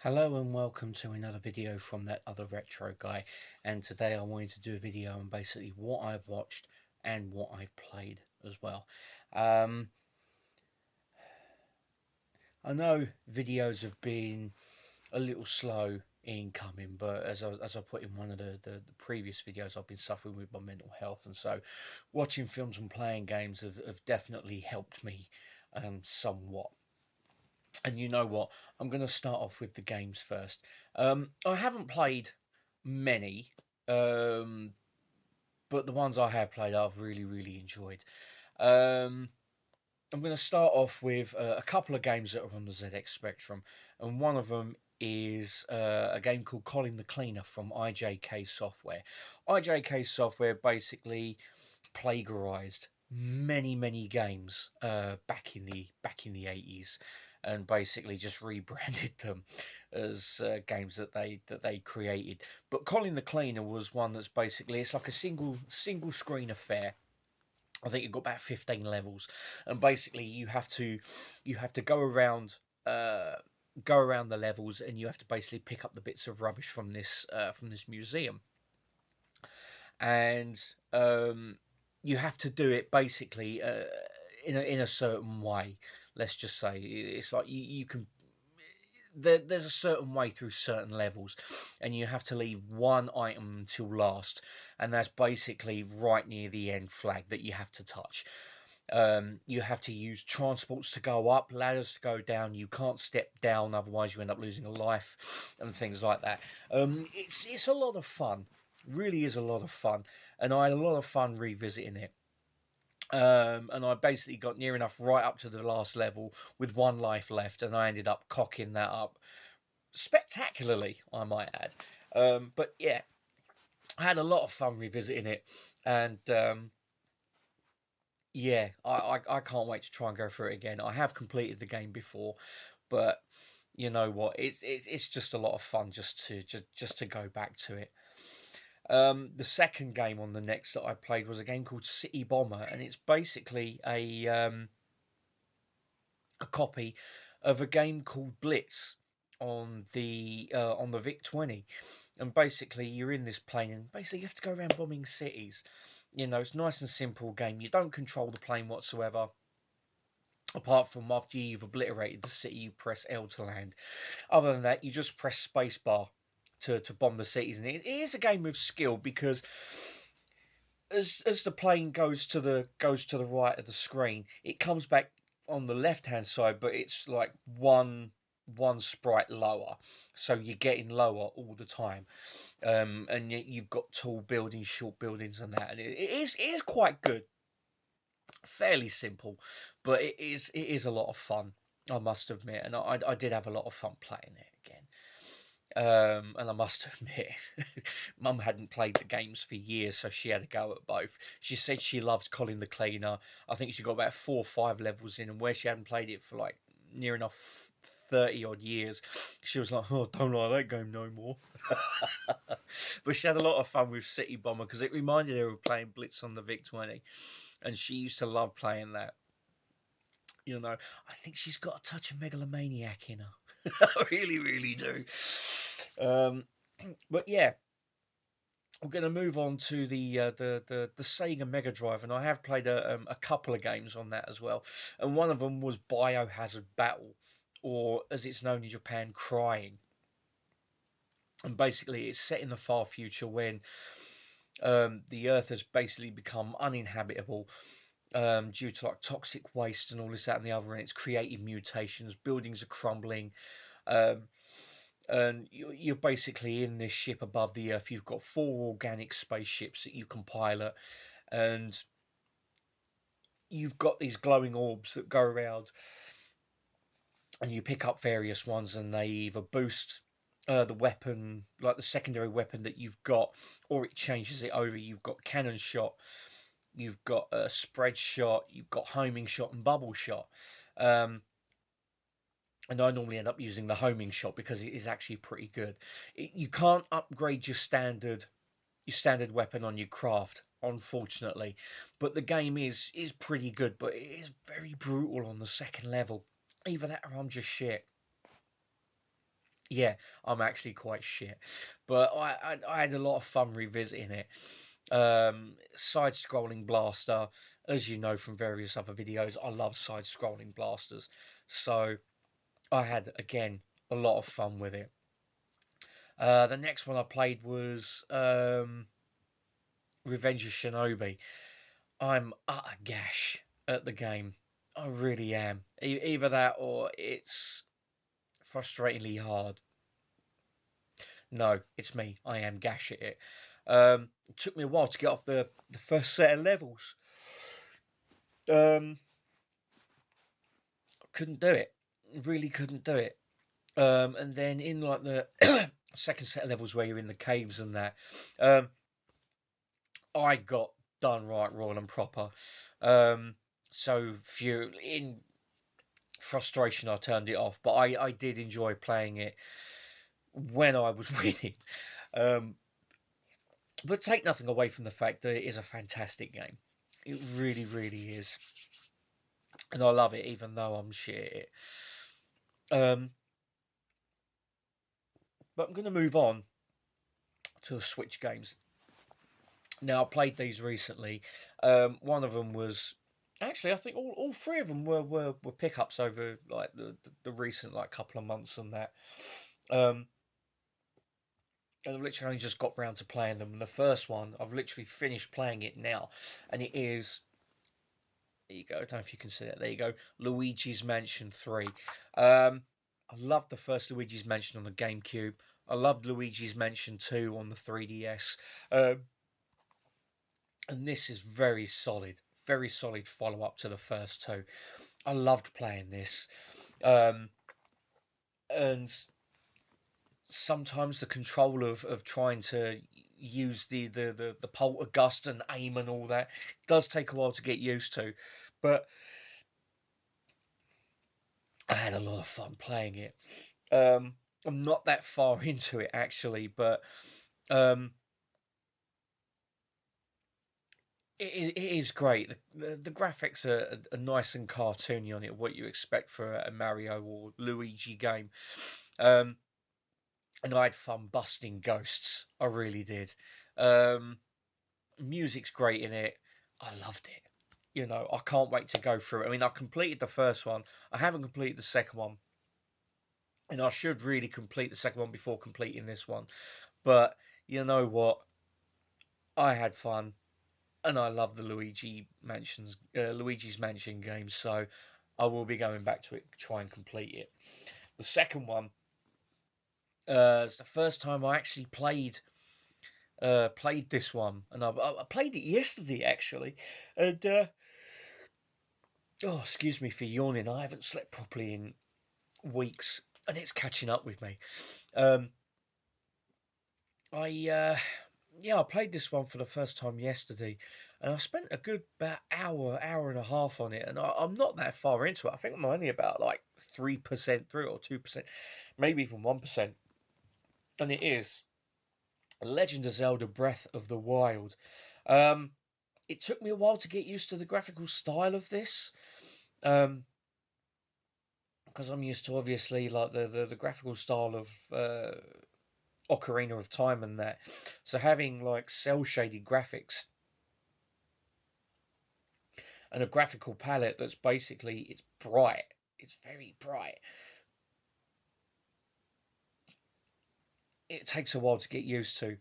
Hello and welcome to another video from that other retro guy, and today I wanted to do a video on basically what I've watched and what I've played as well. Um, I know videos have been a little slow in coming, but as I put in one of the previous videos, I've been suffering with my mental health, and so watching films and playing games have definitely helped me somewhat. And you know what? I'm going to start off with the games first. I haven't played many, um, but the ones I have played, I've really enjoyed. Um, I'm going to start off with a couple of games that are on the ZX Spectrum, and one of them is a game called Colin the Cleaner from IJK Software. IJK Software basically plagiarized many games back in the 80s, and basically just rebranded them as games that they created. But Colin the Cleaner was one that's basically, it's like a single screen affair. I think you've got about 15 levels, and basically you have to uh, go around the levels, and you have to basically pick up the bits of rubbish from this museum, and you have to do it basically in a certain way. Let's just say it's like you can. There's a certain way through certain levels, and you have to leave one item until last, and that's basically right near the end flag that you have to touch. You have to use transports to go up, ladders to go down. You can't step down, otherwise you end up losing a life and things like that. It's a lot of fun, really is a lot of fun, and I had a lot of fun revisiting it. And I basically got near enough right up to the last level with one life left, and I ended up cocking that up spectacularly, I might add. But yeah, I had a lot of fun revisiting it, and yeah, I can't wait to try and go through it again. I have completed the game before, but you know what? It's just a lot of fun just to go back to it. The second game on the next that I played was a game called City Bomber, and it's basically a copy of a game called Blitz on the Vic 20, and basically you're in this plane, and basically you have to go around bombing cities. You know, it's a nice and simple game. You don't control the plane whatsoever. Apart from after you've obliterated the city, you press L to land. Other than that, you just press spacebar to bomb the cities. And it is a game of skill, because as the plane goes to the right of the screen, it comes back on the left hand side, but it's like one sprite lower, so you're getting lower all the time. And yet you've got tall buildings, short buildings, and that, and it is quite good. Fairly simple, but it is a lot of fun, I must admit, and I did have a lot of fun playing it again. And I must admit, Mum hadn't played the games for years, so she had a go at both. She said she loved Colin the Cleaner. I think she got about 4 or 5 levels in, and where she hadn't played it for like near enough 30 odd years, she was like, "Oh, don't like that game no more." But she had a lot of fun with City Bomber, because it reminded her of playing Blitz on the Vic 20, and she used to love playing that. You know, I think she's got a touch of megalomaniac in her. I really do. Um, but yeah, we're going to move on to the Sega Mega Drive, and I have played a couple of games on that as well. And one of them was Biohazard Battle, or as it's known in Japan, Crying. And basically, it's set in the far future when the Earth has basically become uninhabitable, due to like toxic waste and all this, that, and the other, and it's creating mutations. Buildings are crumbling, um, and you're basically in this ship above the Earth. You've got 4 organic spaceships that you can pilot, and you've got these glowing orbs that go around, and you pick up various ones, and they either boost the weapon, like the secondary weapon that you've got, or it changes it over. You've got cannon shot, you've got a spread shot, you've got homing shot, and bubble shot. Um, and I normally end up using the homing shot because it is actually pretty good. You can't upgrade your standard weapon on your craft, unfortunately, but the game is pretty good. But it is very brutal on the second level. Either that or I'm just shit. Yeah, I'm actually quite shit, but I had a lot of fun revisiting it. Side-scrolling blaster, as you know from various other videos, I love side-scrolling blasters, so I had again a lot of fun with it. The next one I played was Revenge of Shinobi. I'm utter gash at the game. I really am. Either that or it's frustratingly hard. No, it's me. I am gash at it. It took me a while to get off the first set of levels. Couldn't do it. Really couldn't do it. And then in like the second set of levels where you're in the caves and that, I got done right, raw and proper. So few in frustration, I turned it off. But I did enjoy playing it when I was winning. But take nothing away from the fact that it is a fantastic game. It really, really is. And I love it, even though I'm shit at it. But I'm going to move on to the Switch games. Now, I played these recently. One of them was actually, I think all three of them were pickups over like the recent like couple of months and that. And I've literally only just got round to playing them. And the first one, I've literally finished playing it now, and it is. There you go. I don't know if you can see that. There you go. Luigi's Mansion 3. I loved the first Luigi's Mansion on the GameCube. I loved Luigi's Mansion 2 on the 3DS. And this is very solid. Very solid follow up to the first two. I loved playing this. And sometimes the control of trying to use the poltergust and aim and all that does take a while to get used to. But I had a lot of fun playing it. I'm not that far into it actually, but it is great. The graphics are nice and cartoony on it, what you expect for a Mario or Luigi game. And I had fun busting ghosts. I really did. Music's great in it. I loved it. You know, I can't wait to go through it. I mean, I completed the first one. I haven't completed the second one. And I should really complete the second one before completing this one. But you know what? I had fun, and I love the Luigi's Mansion games. So I will be going back to it, try and complete it. The second one, it's the first time I actually played this one, and I played it yesterday actually, and oh, excuse me for yawning. I haven't slept properly in weeks, and it's catching up with me. I played this one for the first time yesterday, and I spent a good about hour and a half on it, and I'm not that far into it. I think I'm only about like 3% through or 2%, maybe even 1%, and it is Legend of Zelda: Breath of the Wild. It took me a while to get used to the graphical style of this. Because I'm used to obviously like the graphical style of Ocarina of Time and that. So having like cell shaded graphics and a graphical palette that's basically it's bright. It's very bright. It takes a while to get used to,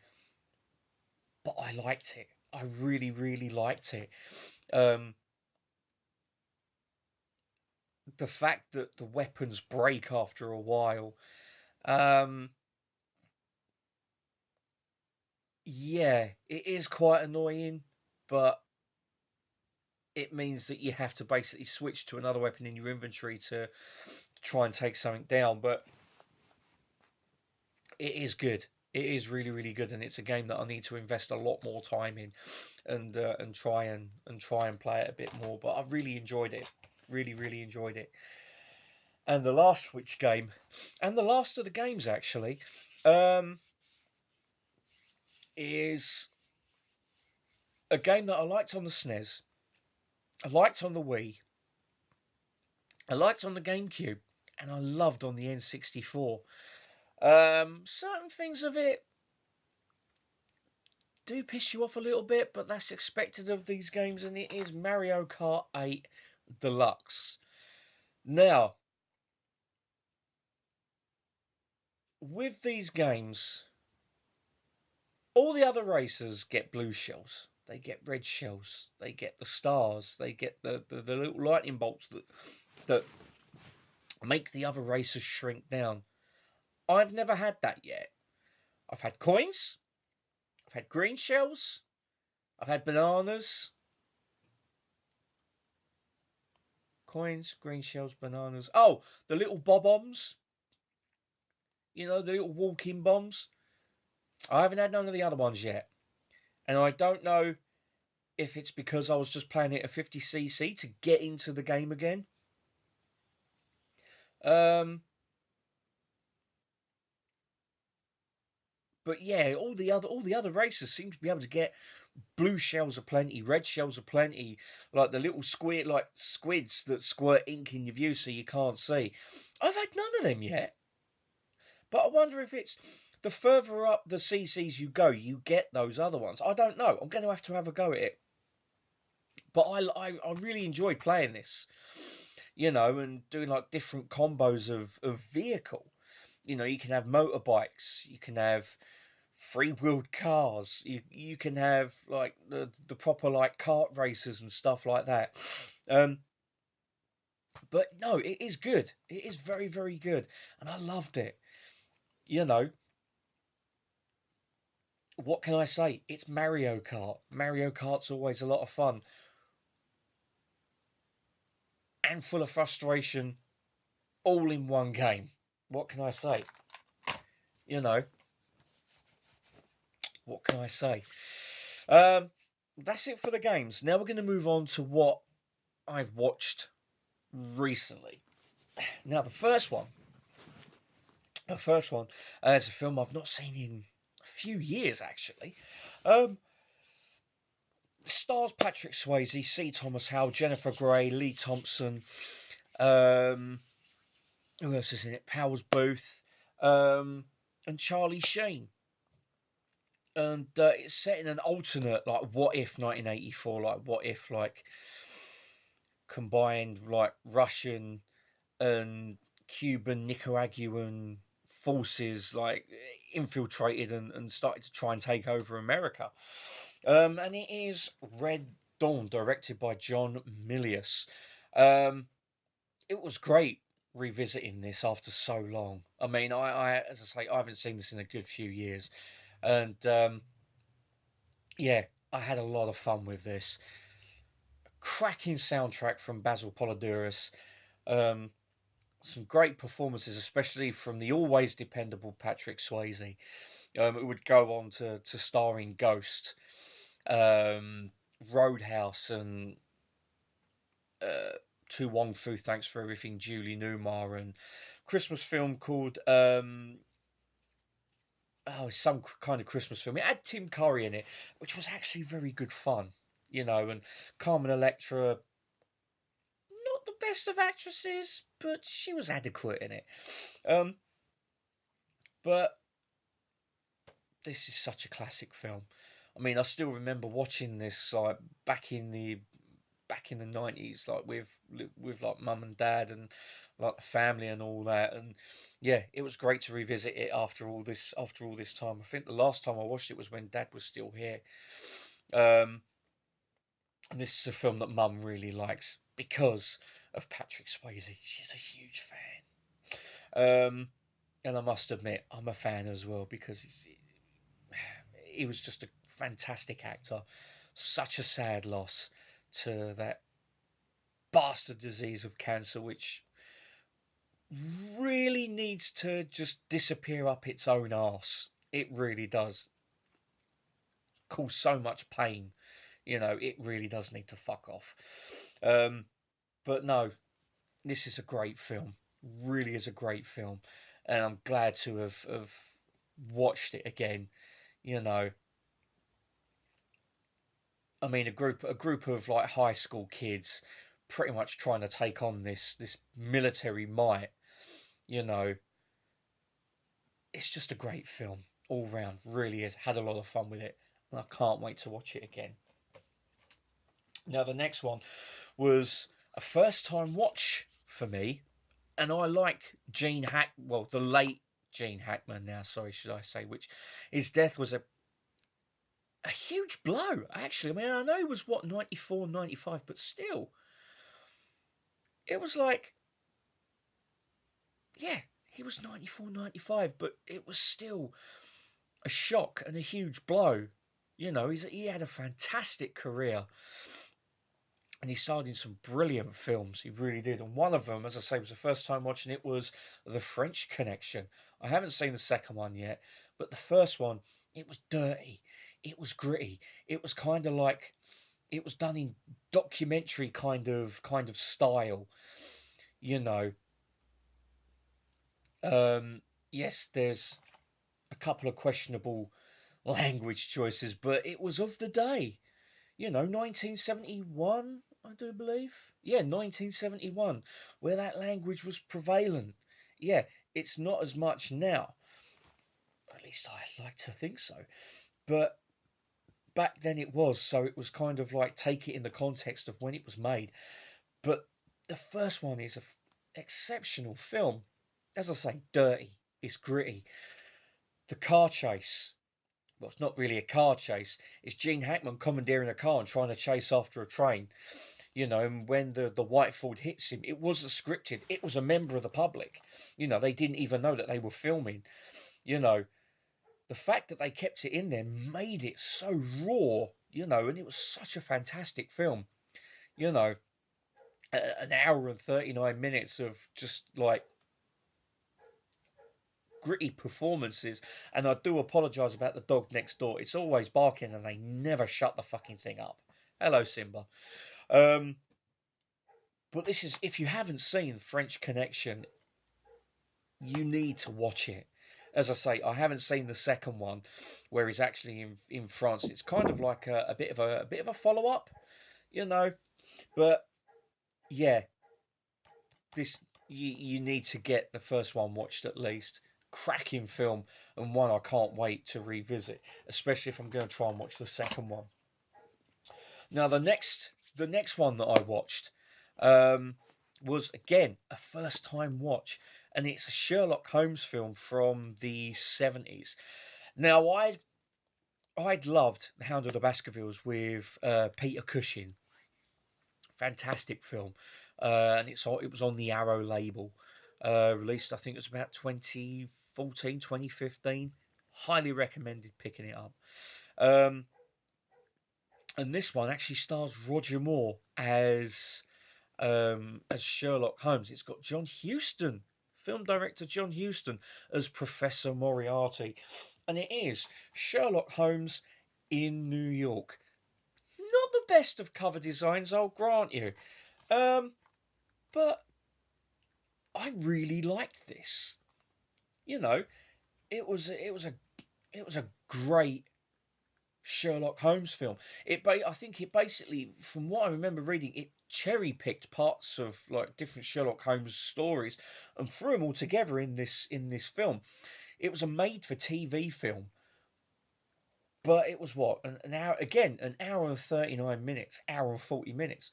but I liked it. I really, really liked it. Um, the fact that the weapons break after a while. Um, yeah, it is quite annoying, but it means that you have to basically switch to another weapon in your inventory to try and take something down. But it is good. It is really, really good, and it's a game that I need to invest a lot more time in, and try and play it a bit more. But I really enjoyed it. Really, really enjoyed it. And the last Switch game, and the last of the games actually, um, is a game that I liked on the SNES, I liked on the Wii, I liked on the GameCube, and I loved on the N64. Certain things of it do piss you off a little bit, but that's expected of these games, and it is Mario Kart 8 Deluxe. Now, with these games, all the other racers get blue shells. They get red shells. They get the stars. They get the little lightning bolts that make the other racers shrink down. I've never had that yet. I've had coins. I've had green shells. I've had bananas. Coins, green shells, bananas. Oh, the little bob-ombs. You know, the little walking bombs. I haven't had none of the other ones yet. And I don't know if it's because I was just playing it at 50cc to get into the game again. But yeah, all the other races seem to be able to get blue shells aplenty, red shells aplenty, like the little squids that squirt ink in your view so you can't see. I've had none of them yet. But I wonder if it's the further up the CCs you go, you get those other ones. I don't know. I'm going to have a go at it. But I really enjoy playing this, you know, and doing like different combos of vehicle. You know, you can have motorbikes, you can have free-wheeled cars, you can have like the proper like kart races and stuff like that. But no, it is good. It is very, very good, and I loved it. You know, what can I say? It's Mario Kart. Mario Kart's always a lot of fun and full of frustration, all in one game. What can I say? You know, what can I say? That's it for the games. Now we're going to move on to what I've watched recently. Now the first one is a film I've not seen in a few years actually. Stars Patrick Swayze, C. Thomas Howell, Jennifer Grey, Lee Thompson. Who else is in it? Powers Booth, and Charlie Sheen. And it's set in an alternate, like, what if 1984, like, what if, like, combined, like, Russian and Cuban, Nicaraguan forces, like, infiltrated and started to try and take over America. And it is Red Dawn, directed by John Milius. It was great revisiting this after so long. I mean, I as I say, I haven't seen this in a good few years, and yeah, I had a lot of fun with this. Cracking soundtrack from Basil Poledouris. Some great performances, especially from the always dependable Patrick Swayze. It would go on to star in Ghost, Roadhouse, and To Wong Fu, Thanks for Everything, Julie Newmar, and Christmas film called some kind of Christmas film. It had Tim Curry in it, which was actually very good fun, you know. And Carmen Electra, not the best of actresses, but she was adequate in it. But this is such a classic film. I mean, I still remember watching this like back in the 90s, like with like mum and dad and like the family and all that. And yeah, it was great to revisit it after all this time. I think the last time I watched it was when dad was still here. And this is a film that mum really likes because of Patrick Swayze. She's a huge fan. And I must admit, I'm a fan as well because he was just a fantastic actor. Such a sad loss to that bastard disease of cancer, which really needs to just disappear up its own arse. It really does. Cause so much pain. You know, it really does need to fuck off. But no, this is a great film. Really is a great film. And I'm glad to have watched it again. You know, I mean, a group of like high school kids pretty much trying to take on this military might, you know, it's just a great film all round. Really is. Had a lot of fun with it, and I can't wait to watch it again. Now the next one was a first time watch for me, and I like the late Gene Hackman now, sorry, should I say, which his death was a huge blow, actually. I mean, I know he was, 94, 95, but still, it was like, yeah, he was 94, 95, but it was still a shock and a huge blow. You know, he had a fantastic career. And he starred in some brilliant films. He really did. And one of them, as I say, was the first time watching it, was The French Connection. I haven't seen the second one yet, but the first one, it was dirty. It was gritty. It was kind of like, it was done in documentary kind of style. You know, yes, there's a couple of questionable language choices, but it was of the day. 1971, I do believe. Yeah, 1971, where that language was prevalent. Yeah, it's not as much now. At least I'd like to think so. But back then it was, so it was kind of like take it in the context of when it was made. But the first one is an exceptional film. As I say, dirty. It's gritty. The car chase. Well, it's not really a car chase. It's Gene Hackman commandeering a car and trying to chase after a train. And when the white Ford hits him, it wasn't scripted. It was a member of the public. They didn't even know that they were filming. The fact that they kept it in there made it so raw, and it was such a fantastic film. An hour and 39 minutes of just like gritty performances. And I do apologise about the dog next door. It's always barking and they never shut the fucking thing up. Hello, Simba. But this is, if you haven't seen French Connection, you need to watch it. As I say, I haven't seen the second one, where he's actually in France. It's kind of like a bit of a follow up, But yeah, you need to get the first one watched at least. Cracking film, and one I can't wait to revisit, especially if I'm going to try and watch the second one. Now the next one that I watched was again a first time watch, and it's a Sherlock Holmes film from the 70s. Now I'd loved The Hound of the Baskervilles with Peter Cushing. Fantastic film, and it was on the Arrow label. Released, I think it was about 2014, 2015. Highly recommended picking it up. And this one actually stars Roger Moore as Sherlock Holmes. It's got John Huston, film director John Huston, as Professor Moriarty. And it is Sherlock Holmes in New York. Not the best of cover designs, I'll grant you. But I really liked this. It was a great Sherlock Holmes film. I think it basically, from what I remember reading, it cherry picked parts of like different Sherlock Holmes stories and threw them all together in this film. It was a made for TV film, but it was what, an hour, again, an hour and 39 minutes, hour and 40 minutes.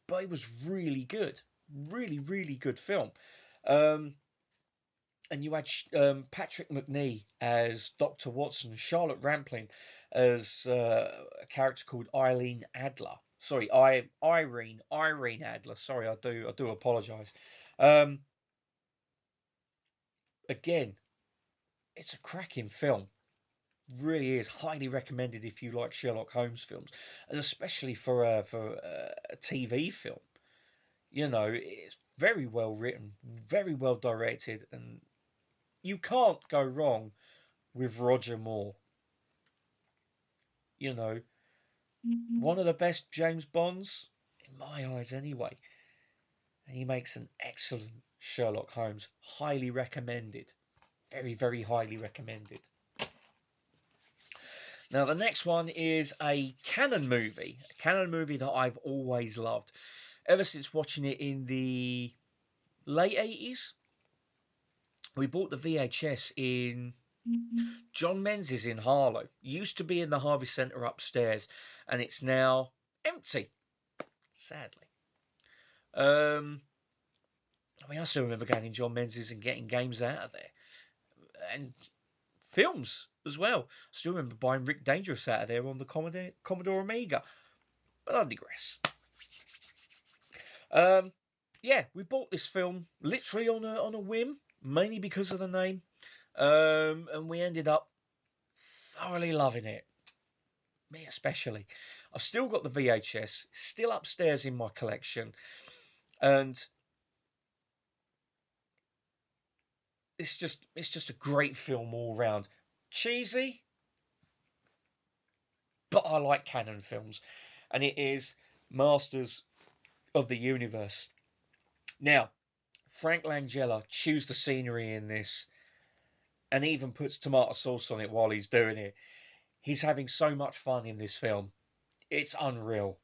But it was really good, really good film. And you had Patrick Macnee as Dr. Watson, Charlotte Rampling as a character called Eileen Adler. Sorry, Irene Adler. Sorry, I do apologise. Again, it's a cracking film. Really is highly recommended if you like Sherlock Holmes films, and especially for a TV film. It's very well written, very well directed, and you can't go wrong with Roger Moore. One of the best James Bonds, in my eyes anyway. And he makes an excellent Sherlock Holmes. Highly recommended. Very, very highly recommended. Now, the next one is a Cannon movie. A Cannon movie that I've always loved. Ever since watching it in the late 80s. We bought the VHS in John Menzies in Harlow. Used to be in the Harvey Centre upstairs, and it's now empty, sadly. I still remember going in John Menzies and getting games out of there, and films as well. I still remember buying Rick Dangerous out of there on the Commodore Amiga. But I digress. Yeah, we bought this film literally on a whim, mainly because of the name, and we ended up thoroughly loving it. Me especially. I've still got the VHS, still upstairs in my collection, and it's just a great film all round. Cheesy, but I like Cannon films, and it is Masters of the Universe. Now, Frank Langella chews the scenery in this, and even puts tomato sauce on it while he's doing it. He's having so much fun in this film. It's unreal.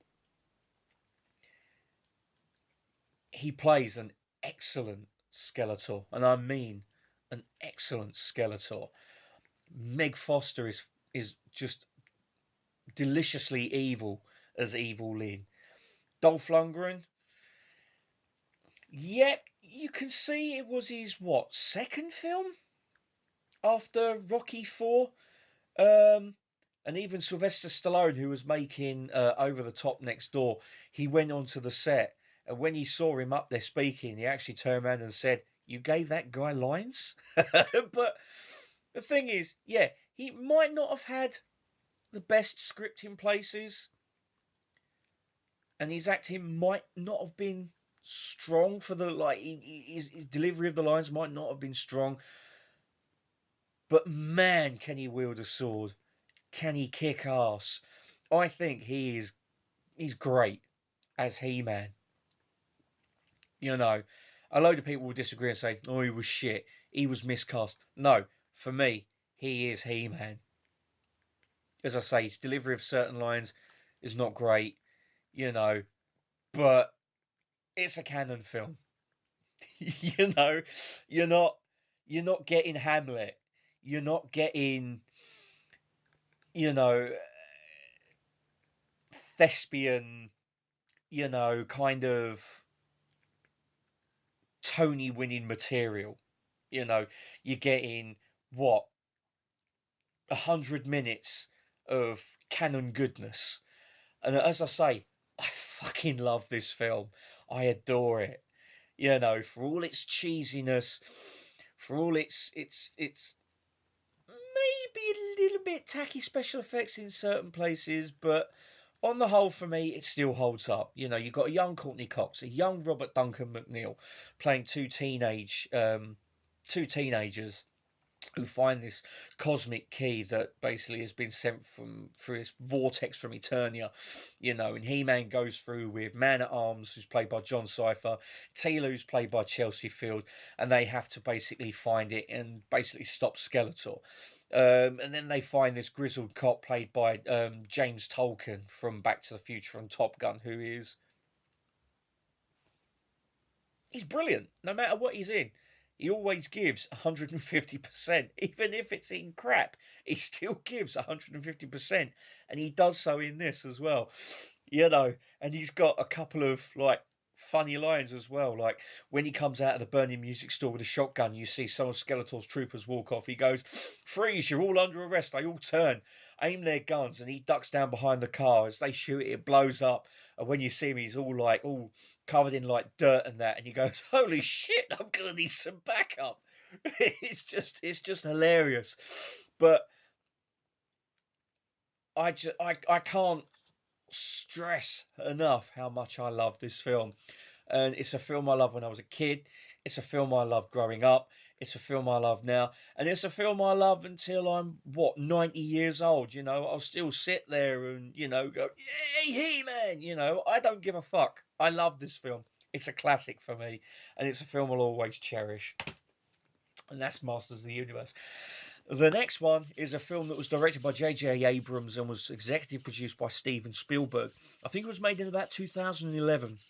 He plays an excellent Skeletor, and I mean an excellent Skeletor. Meg Foster is just deliciously evil as Evil Lyn. Dolph Lundgren, yep, you can see it was his second film after Rocky 4. And even Sylvester Stallone, who was making Over the Top Next Door, he went onto the set, and when he saw him up there speaking, he actually turned around and said, "You gave that guy lines?" But the thing is, yeah, he might not have had the best script in places, and his acting might not have been strong for the his delivery of the lines might not have been strong. But man, can he wield a sword? Can he kick ass? I think he's great as He-Man. You know, a load of people will disagree and say, "Oh, he was shit. He was miscast." No, for me, he is He-Man. As I say, his delivery of certain lines is not great, you know, but it's a Cannon film. You know, you're not getting Hamlet. You're not getting, you know, thespian, kind of Tony winning material. You're getting 100 minutes of Cannon goodness. And as I say, I fucking love this film. I adore it. For all its cheesiness, for all its maybe a little bit tacky special effects in certain places, but on the whole, for me, it still holds up. You've got a young Courtney Cox, a young Robert Duncan McNeil playing two teenagers who find this cosmic key that basically has been sent through this vortex from Eternia, and He-Man goes through with Man-at-Arms, who's played by John Cypher, Teela, who's played by Chelsea Field, and they have to basically find it and basically stop Skeletor. And then they find this grizzled cop played by James Tolkien from Back to the Future and Top Gun, he's brilliant, no matter what he's in. He always gives 150%. Even if it's in crap, he still gives 150%. And he does so in this as well. And he's got a couple of funny lines as well. Like when he comes out of the burning music store with a shotgun, you see some of Skeletor's troopers walk off. He goes, "Freeze, you're all under arrest." They all turn, aim their guns, and he ducks down behind the car. As they shoot it, it blows up. And when you see him, he's all covered in dirt and that, and he goes, "Holy shit, I'm gonna need some backup." It's just hilarious. But I can't stress enough how much I love this film. And it's a film I loved when I was a kid. It's a film I loved growing up. It's a film I love now. And it's a film I love until I'm, 90 years old. I'll still sit there and, go, "Yay, He-Man!" I don't give a fuck. I love this film. It's a classic for me. And it's a film I'll always cherish. And that's Masters of the Universe. The next one is a film that was directed by J.J. Abrams and was executive produced by Steven Spielberg. I think it was made in about 2011.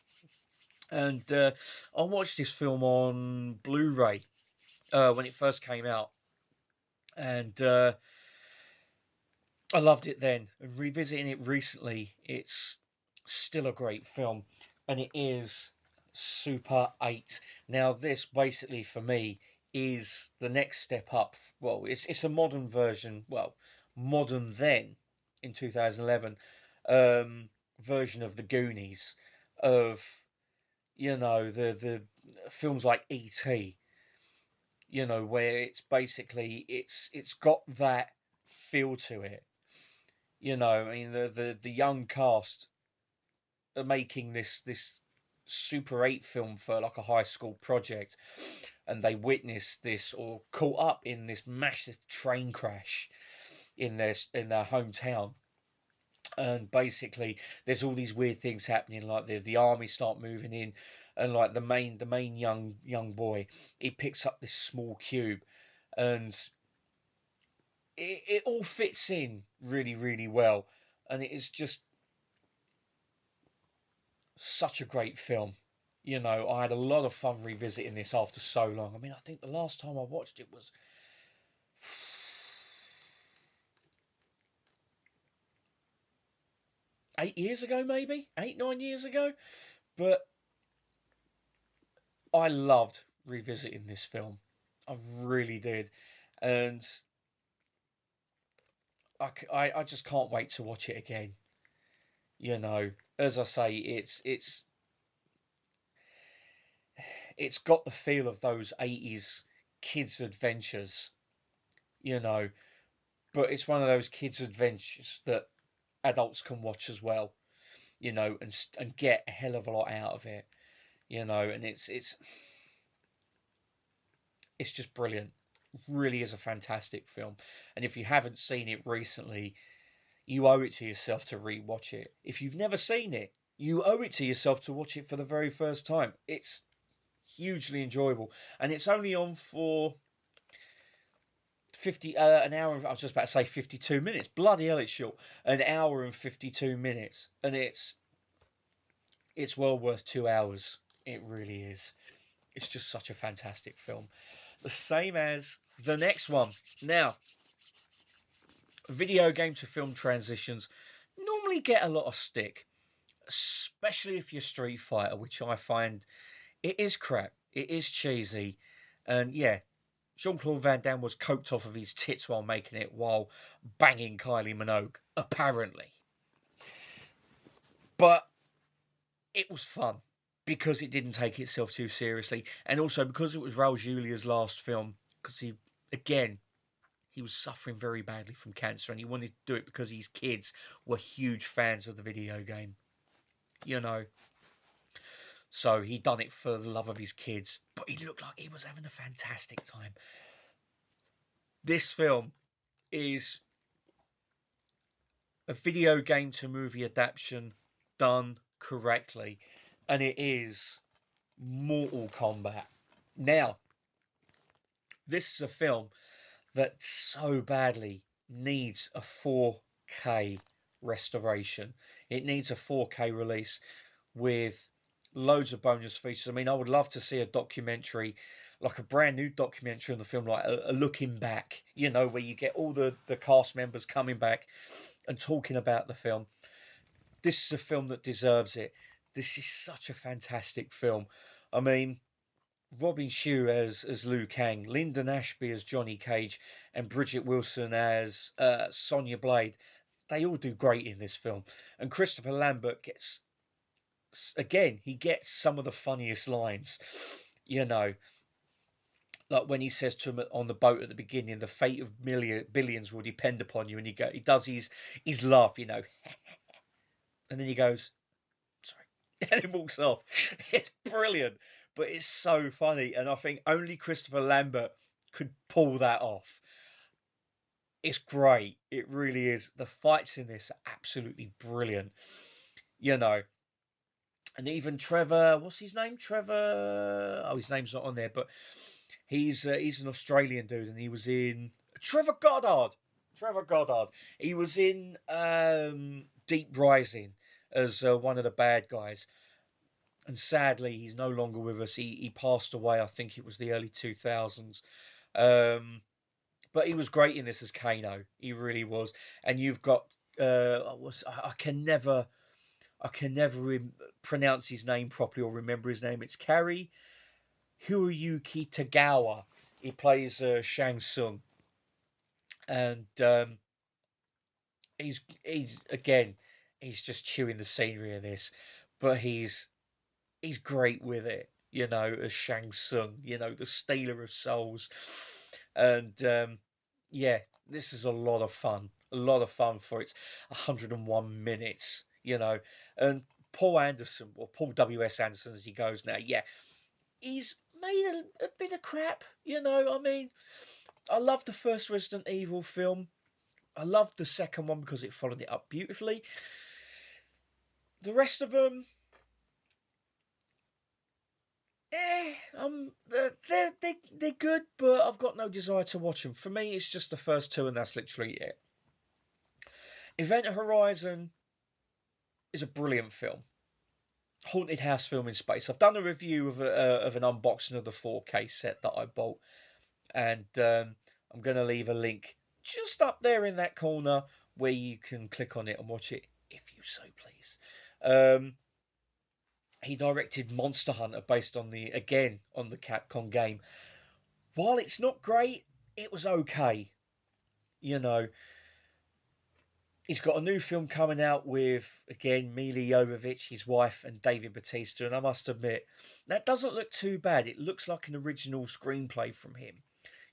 And I watched this film on Blu-ray when it first came out, and I loved it then. And revisiting it recently, it's still a great film, and it is Super 8. Now, this basically for me is the next step up. Well, it's a modern version. Well, modern then in 2011 version of the Goonies, of the films like E.T., where it's basically it's got that feel to it. I mean, the young cast are making this Super 8 film for like a high school project, and they witnessed this or caught up in this massive train crash in their hometown. And basically there's all these weird things happening, like the army start moving in, and like the main young boy, he picks up this small cube, and it all fits in really, really well. And it is just such a great film. I had a lot of fun revisiting this after so long. I mean, I think the last time I watched it was 8 years ago, maybe 8, 9 years ago. But I loved revisiting this film. I really did, and I just can't wait to watch it again. As I say, it's got the feel of those 80s kids adventures, you know, but it's one of those kids adventures that adults can watch as well, and get a hell of a lot out of it, and it's just brilliant. Really is a fantastic film, and if you haven't seen it recently, you owe it to yourself to re-watch it. If you've never seen it, you owe it to yourself to watch it for the very first time. It's hugely enjoyable, and it's only on for an hour. I was just about to say 52 minutes. Bloody hell, it's short. An hour and 52 minutes, and it's well worth 2 hours. It really is. It's just such a fantastic film. The same as the next one. Now, video game to film transitions normally get a lot of stick, especially if you're Street Fighter, which I find it is crap. It is cheesy. And yeah, Jean-Claude Van Damme was coked off of his tits while making it, while banging Kylie Minogue, apparently. But it was fun because it didn't take itself too seriously, and also because it was Raul Julia's last film, because he was suffering very badly from cancer, and he wanted to do it because his kids were huge fans of the video game, you know. So he done it for the love of his kids, but he looked like he was having a fantastic time. This film is a video game to movie adaptation done correctly, and it is Mortal Kombat. Now, this is a film that so badly needs a 4K restoration. It needs a 4K release with loads of bonus features. I mean, I would love to see a documentary, like a brand new documentary on the film, like a looking back, where you get all the cast members coming back and talking about the film. This is a film that deserves it. This is such a fantastic film. I mean, Robin Shou as Liu Kang, Lyndon Ashby as Johnny Cage, and Bridget Wilson as Sonya Blade. They all do great in this film. And Christopher Lambert he gets some of the funniest lines. Like when he says to him on the boat at the beginning, the fate of billions will depend upon you. And he does his laugh, and then he goes, sorry, and he walks off. It's brilliant, but it's so funny, and I think only Christopher Lambert could pull that off. It's great. It really is. The fights in this are absolutely brilliant. And even Trevor, what's his name? Trevor. Oh, his name's not on there, but he's an Australian dude, and he was in Trevor Goddard. Trevor Goddard. He was in Deep Rising as one of the bad guys. and sadly he's no longer with us. He passed away. I think it was the early 2000s. Um, but he was great in this as Kano. He really was. And you've got I can never pronounce his name properly or remember his name. It's Kari Hiroyuki Tagawa. He plays Shang Tsung, and he's again, he's just chewing the scenery in this, but he's great with it. You know, as Shang Tsung, you know, the stealer of souls, and yeah, this is a lot of fun. A lot of fun for its 101 minutes. You know, and Paul Anderson, or Paul W.S. Anderson as he goes now, yeah, he's made a bit of crap. You know, I mean, I love the first Resident Evil film. I loved the second one because it followed it up beautifully. The rest of them, they're good, but I've got no desire to watch them. For me, it's just the first two, and that's literally it. Event Horizon is a brilliant film. Haunted house film in space. I've done a review of an unboxing of the 4K set that I bought, and I'm going to leave a link just up there in that corner where you can click on it and watch it if you so please. He directed Monster Hunter based on the Capcom game. While it's not great, it was okay. You know, he's got a new film coming out with, again, Mila Jovovich, his wife, and David Bautista. And I must admit, that doesn't look too bad. It looks like an original screenplay from him.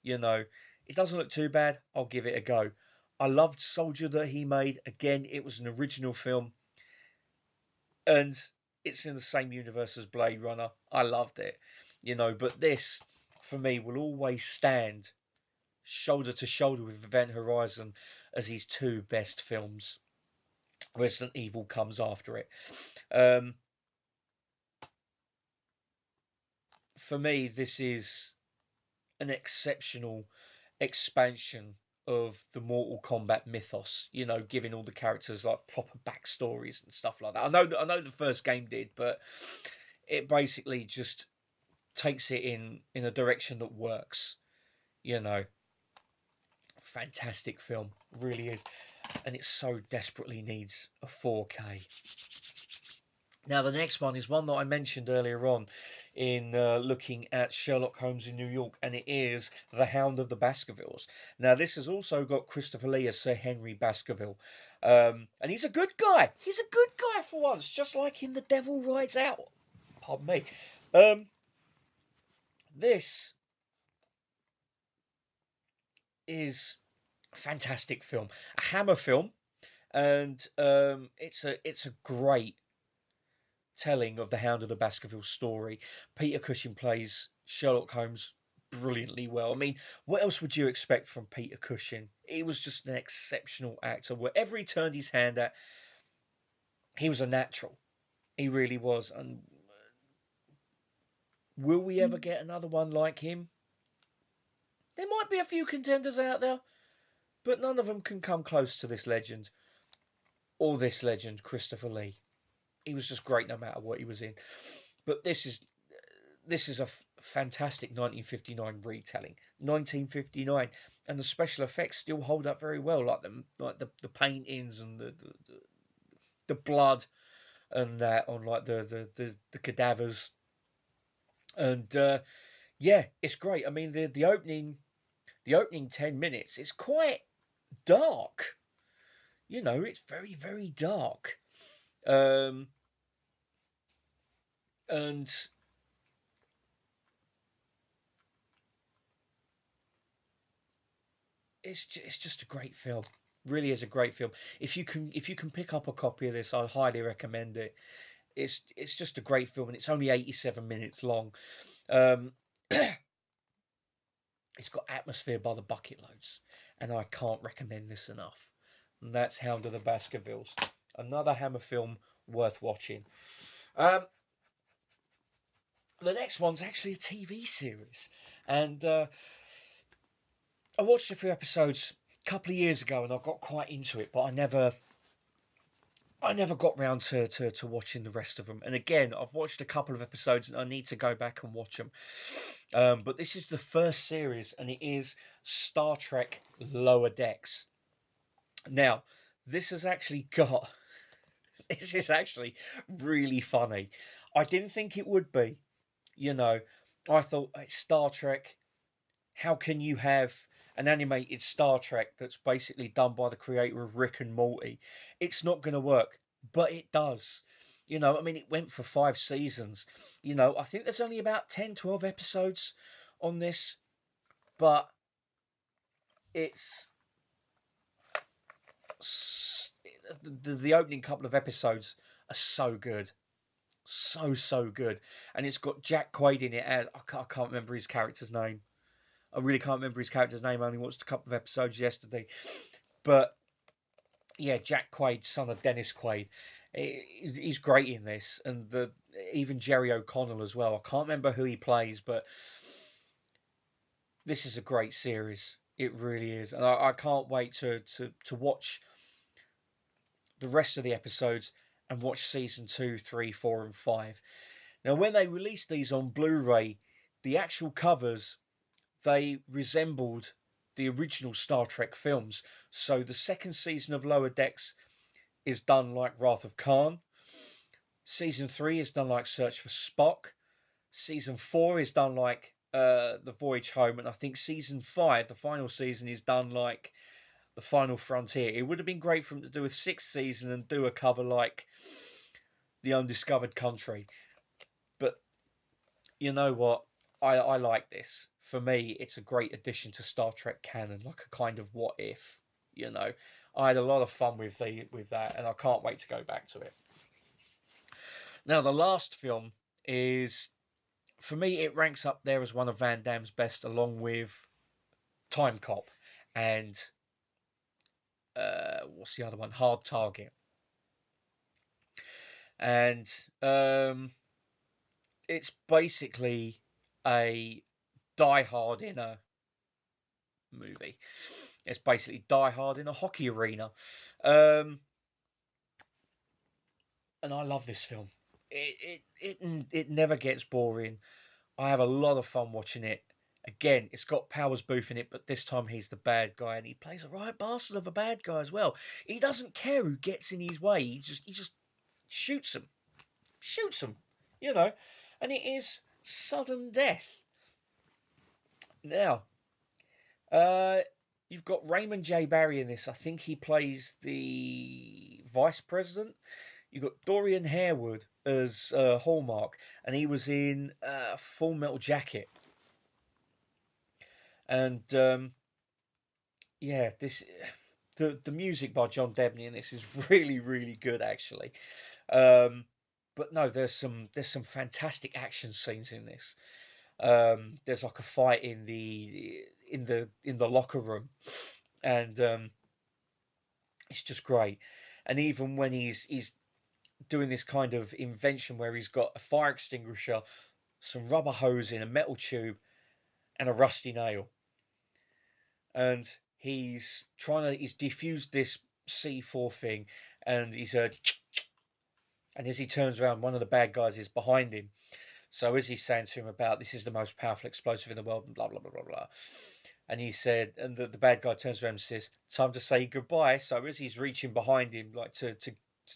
You know, it doesn't look too bad. I'll give it a go. I loved Soldier that he made. Again, it was an original film. And it's in the same universe as Blade Runner. I loved it. You know, but this, for me, will always stand shoulder to shoulder with Event Horizon as his two best films. Resident Evil comes after it. For me, this is an exceptional expansion of the Mortal Kombat mythos. You know, giving all the characters like proper backstories and stuff like that. I know the first game did, but it basically just takes it in a direction that works. You know, fantastic film, really is, and it so desperately needs a 4K. Now, the next one is one that I mentioned earlier on in looking at Sherlock Holmes in New York, and it is The Hound of the Baskervilles. Now, this has also got Christopher Lee as Sir Henry Baskerville, and he's a good guy. He's a good guy for once, just like in The Devil Rides Out. Pardon me. This is a fantastic film, a Hammer film, and it's a great telling of the Hound of the Baskerville story. Peter Cushing plays Sherlock Holmes brilliantly well. I mean, what else would you expect from Peter Cushing? He was just an exceptional actor. Wherever he turned his hand at, he was a natural. He really was. And will we ever get another one like him? There might be a few contenders out there, but none of them can come close to this legend. Or this legend, Christopher Lee. He was just great no matter what he was in. But this is a fantastic 1959 retelling. 1959, and the special effects still hold up very well, like the paintings and the blood and that on like the cadavers. And yeah, it's great. I mean, the opening 10 minutes, it's quite dark. You know, it's very, very dark. And it's just a great film. Really is a great film. If you can pick up a copy of this, I highly recommend it. It's just a great film, and it's only 87 minutes long. It's got atmosphere by the bucket loads, and I can't recommend this enough. And that's Hound of the Baskervilles, another Hammer film worth watching. The next one's actually a TV series, and I watched a few episodes a couple of years ago, and I got quite into it, but I never I never got round to watching the rest of them. And again, I've watched a couple of episodes and I need to go back and watch them. But this is the first series, and it is Star Trek Lower Decks. Now, this has actually got. This is actually really funny. I didn't think it would be. You know, I thought it's Star Trek. How can you have an animated Star Trek that's basically done by the creator of Rick and Morty? It's not going to work, but it does. You know, I mean, it went for 5 seasons. You know, I think there's only about 10, 12 episodes on this, but it's the opening couple of episodes are so good. So good. And it's got Jack Quaid in it as I can't remember his character's name. I really can't remember his character's name. I only watched a couple of episodes yesterday. But yeah, Jack Quaid, son of Dennis Quaid, he's great in this, and even Jerry O'Connell as well. I can't remember who he plays, but this is a great series. It really is, and I can't wait to watch the rest of the episodes and watch season 2, 3, 4, and 5. Now, when they released these on Blu-ray, the actual covers, they resembled the original Star Trek films. So the second season of Lower Decks is done like Wrath of Khan. Season 3 is done like Search for Spock. Season 4 is done like The Voyage Home. And I think season 5, the final season, is done like The Final Frontier. It would have been great for them to do a 6th season and do a cover like The Undiscovered Country. But you know what? I like this. For me, it's a great addition to Star Trek canon, like a kind of what if. You know, I had a lot of fun with that, and I can't wait to go back to it. Now, the last film is, for me, it ranks up there as one of Van Damme's best, along with Time Cop and what's the other one? Hard Target. And it's basically a Die Hard in a movie. It's basically Die Hard in a hockey arena. And I love this film. It never gets boring. I have a lot of fun watching it. Again, it's got Powers Booth in it, but this time he's the bad guy, and he plays a right bastard of a bad guy as well. He doesn't care who gets in his way. He just shoots them, you know, and it is sudden death. Now, you've got Raymond J. Barry in this. I think he plays the vice president. You've got Dorian Harewood as Hallmark, and he was in Full Metal Jacket. And yeah, the music by John Debney in this is really good actually. But no, there's some fantastic action scenes in this. There's like a fight in the locker room, and it's just great. And even when he's doing this kind of invention where he's got a fire extinguisher, some rubber hose in a metal tube, and a rusty nail, and he's defused this C4 thing, and he's and as he turns around, one of the bad guys is behind him. So as he's saying to him about this is the most powerful explosive in the world, and blah blah blah blah blah, and he said, and the bad guy turns around and says, "Time to say goodbye." So as he's reaching behind him, like to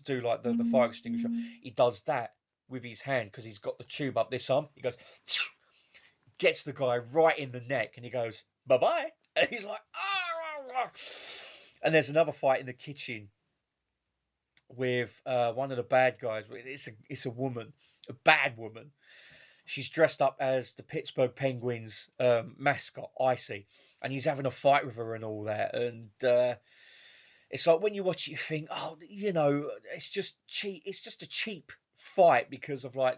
do like the fire extinguisher, he does that with his hand because he's got the tube up this arm. He goes, gets the guy right in the neck, and he goes, "Bye bye." And he's like, ah. And there's another fight in the kitchen with one of the bad guys. It's a woman, a bad woman. She's dressed up as the Pittsburgh Penguins mascot, Icy, and he's having a fight with her and all that. And it's like when you watch it, you think, oh, you know, it's just cheap. It's just a cheap fight because of like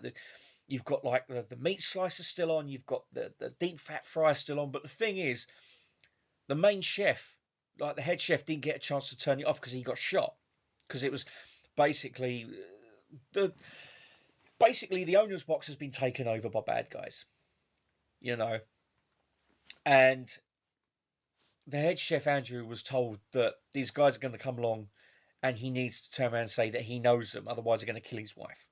you've got like the meat slicer still on, you've got the deep fat fry still on. But the thing is, the main chef, like the head chef, didn't get a chance to turn it off because he got shot. Because it was basically the owner's box has been taken over by bad guys, you know, and the head chef Andrew was told that these guys are going to come along and he needs to turn around and say that he knows them, otherwise they're going to kill his wife.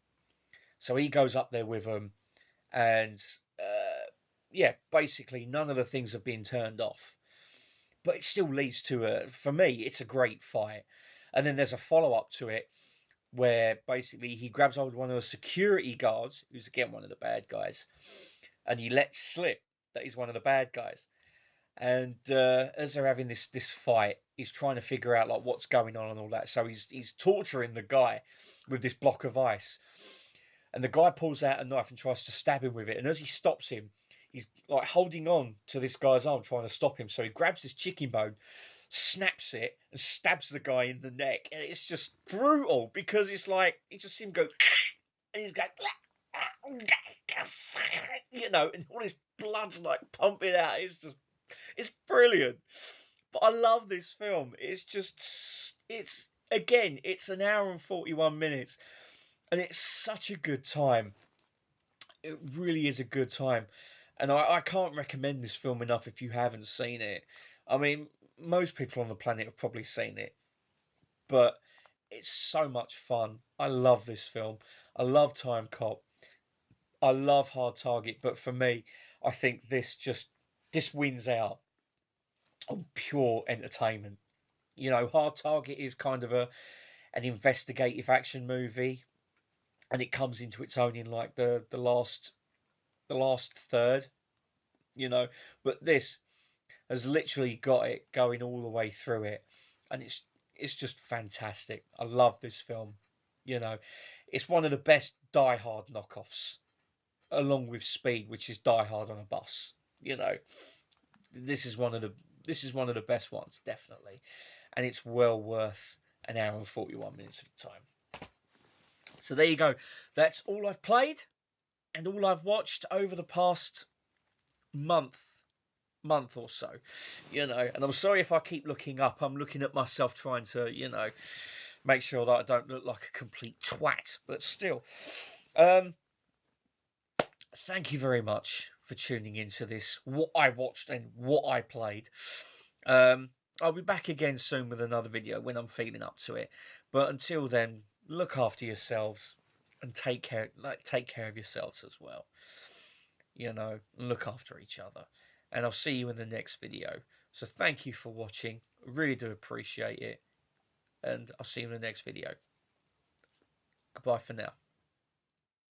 So he goes up there with them, and yeah, basically none of the things have been turned off, but it still leads to for me, it's a great fight. And then there's a follow up to it where basically he grabs hold of one of the security guards, who's again one of the bad guys, and he lets slip that he's one of the bad guys. And as they're having this fight, he's trying to figure out like what's going on and all that. So he's torturing the guy with this block of ice, and the guy pulls out a knife and tries to stab him with it. And as he stops him, he's like holding on to this guy's arm, trying to stop him. So he grabs this chicken bone, snaps it, and stabs the guy in the neck. And it's just brutal because it's like you just see him go, and he's going, you know, and all his blood's like pumping out. It's brilliant. But I love this film. It's again, it's an hour and 41 minutes. And it's such a good time. It really is a good time. And I can't recommend this film enough if you haven't seen it. I mean, most people on the planet have probably seen it. But it's so much fun. I love this film. I love Time Cop. I love Hard Target. But for me, I think this wins out on pure entertainment. You know, Hard Target is kind of an investigative action movie, and it comes into its own in like the last third, you know. But this has literally got it going all the way through it, and it's just fantastic. I love this film. You know, it's one of the best Die Hard knockoffs, along with Speed, which is Die Hard on a bus. You know, this is one of the best ones, definitely, and it's well worth an hour and 41 minutes of time. So there you go. That's all I've played and all I've watched over the past month or so, you know. And I'm sorry if I keep looking up. I'm looking at myself trying to, you know, make sure that I don't look like a complete twat. But still, thank you very much for tuning into this, what I watched and what I played. I'll be back again soon with another video when I'm feeling up to it. But until then, look after yourselves and take care of yourselves as well. You know, look after each other. And I'll see you in the next video. So thank you for watching. Really do appreciate it. And I'll see you in the next video. Goodbye for now.